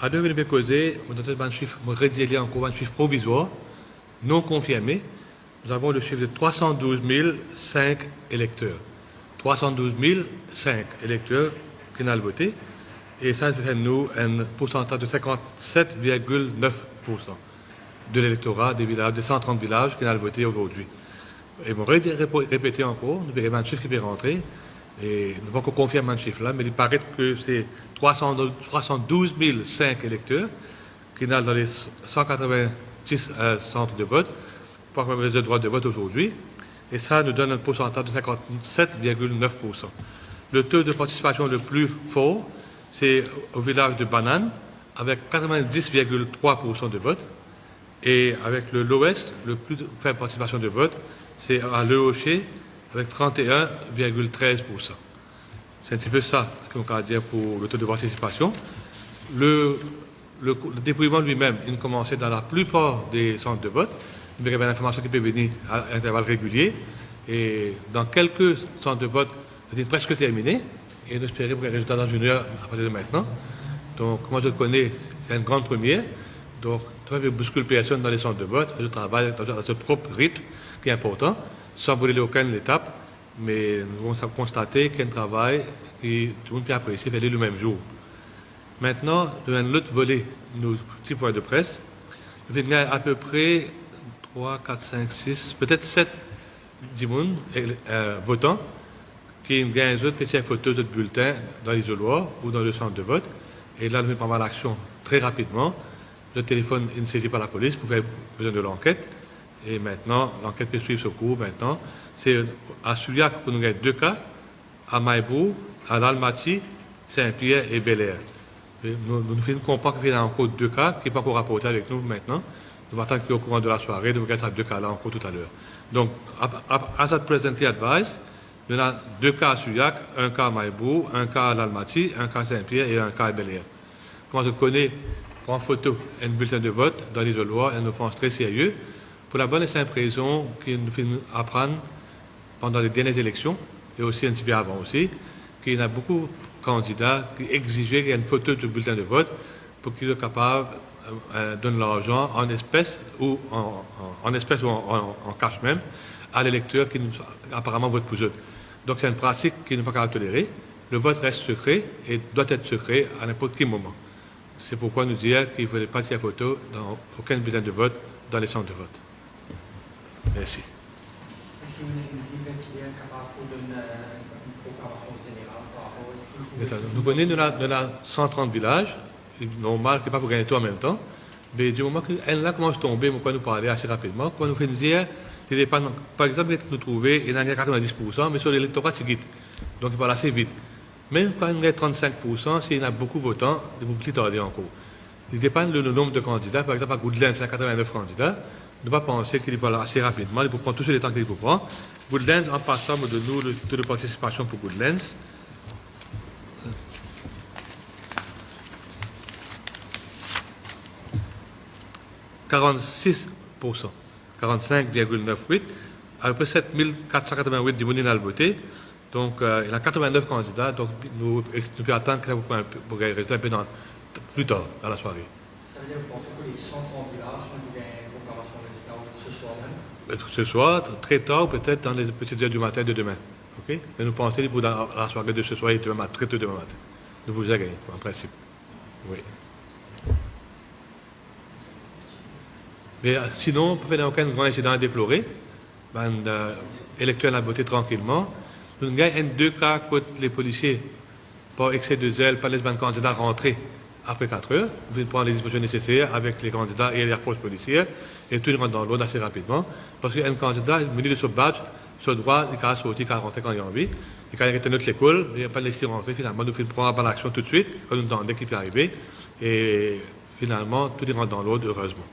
À deux minutes causé, on a un chiffre régulier encore, un chiffre provisoire, non confirmé. Nous avons le chiffre de 312 005 électeurs. 312 005 électeurs qui ont voté. Et ça fait nous un pourcentage de 57,9% de l'électorat des villages, des 130 villages qui ont voté aujourd'hui. Et bon, répéter encore, nous verrons un chiffre qui peut rentrer. Et nous ne pouvons pas confirmer un chiffre là, mais il paraît que c'est 312 005 électeurs qui sont dans les 186 centres de vote pour avoir le droit de vote aujourd'hui. Et ça nous donne un pourcentage de 57,9%. Le taux de participation le plus fort, c'est au village de Banane, avec 90,3% de vote. Et avec l'Ouest, le plus faible participation de vote, c'est à l'EOC, avec 31,13%. C'est un petit peu ça qu'on va dire pour le taux de participation. Le dépouillement lui-même, il commençait dans la plupart des centres de vote. Il y avait une information qui peut venir à intervalles réguliers. Et dans quelques centres de vote, c'est presque terminé. Et nous espérons pour les résultats dans une heure à partir de maintenant. Donc, moi je le connais, c'est une grande première. Donc, tu vas bousculer personne dans les centres de vote, faire le travail dans ce propre rythme qui est important, sans brûler aucune étape. Mais nous avons constaté qu'il y a un travail qui tout le monde peut apprécier, faire le même jour. Maintenant, dans un autre volet, nos petits points de presse, nous avons à peu près 3, 4, 5, 6, peut-être 7 votants qui gagnent d'autres petites photos de bulletins dans l'isoloir ou dans le centre de vote. Et là, nous mettons en l'action très rapidement. Le téléphone est saisi par la police pour faire besoin de l'enquête. Et maintenant, l'enquête peut suivre ce cours maintenant. C'est à Souillac que nous avons 2 cas, à Maïbourg, à l'Almaty, Saint-Pierre et Bel-Air. Nous faisons comprendre qu'il y a encore 2 cas qui ne sont pas encore rapportés avec nous maintenant. Nous allons attendre au courant de la soirée, nous regardons ces 2 cas-là encore tout à l'heure. Donc, as at presently advised, il y a 2 cas à Souillac, 1 cas à Maïbourg, 1 cas à l'Almaty, 1 cas à Saint-Pierre et 1 cas à Bel-Air. Comment je connais, prend photo et un bulletin de vote dans l'isoloir, une offense très sérieuse, pour la bonne et simple raison qu'il nous fait apprendre pendant les dernières élections, et aussi un petit peu avant aussi, qu'il y a beaucoup de candidats qui exigeaient qu'il y ait une photo de bulletin de vote pour qu'ils soient capables de donner l'argent en espèces ou en cash même à l'électeur qui apparemment vote pour eux. Donc c'est une pratique qui n'est pas capable de tolérer. Le vote reste secret et doit être secret à n'importe quel moment. C'est pourquoi nous disons qu'il ne fallait pas tirer photo dans aucun bulletin de vote dans les centres de vote. Merci. Est-ce que vous avez dit qu'il est capable de donner une proclamation générale par rapport à ce nous connaissons de la 130 villages, c'est normal que ce n'est pas pour gagner tout en même temps, mais du moment qu'elle là commence à tomber, on peut nous parler assez rapidement. Quand nous faisons dire, par exemple, nous trouvons, il y en a 90%, mais sur l'électorat, c'est vite. Donc il parle assez vite. Même quand il y a 35%, s'il y en a beaucoup votants, il faut plus tarder encore. Il dépend du nombre de candidats. Par exemple, à Goodlands, il y a 89 candidats. Ne pas penser qu'il parle assez rapidement, il faut prendre tous les temps qu'il faut prendre. Goodlands, en passant de nous le taux de participation pour Goodlands. 46%, 45,98%, à peu près 7488 du monde a voté. Donc, il y a 89 candidats, donc nous pouvons attendre que ça vous prenne pour gagner un peu plus tard dans la soirée. Ça veut dire que vous pensez que les 130 villages ont gagné une proclamation résultat ce soir même? Ce soir, très tard, peut-être dans les petites heures du matin de demain. Okay? Mais nous pensons que dans la soirée de ce soir et demain matin, très tôt demain matin. Nous vous avons gagné, en principe. Oui. Mais sinon, il n'y a aucun grand incident à déplorer. L'électeur a voté tranquillement. Nous avons 2 cas contre les policiers par excès de zèle, par les candidats rentrés après 4 heures. Vous pouvez prendre les dispositions nécessaires avec les candidats et les forces policières et tout rentre dans l'ordre assez rapidement. Parce qu'un candidat, muni de ce badge, sur le droit, il a sorti, il a rentré quand il a envie. Et quand il est à notre école, il n'y a pas de laisser rentrer. Finalement, nous prendre l'action tout de suite, quand nous entendons qu'il peut arriver. Et finalement, tout rentre dans l'ordre, heureusement.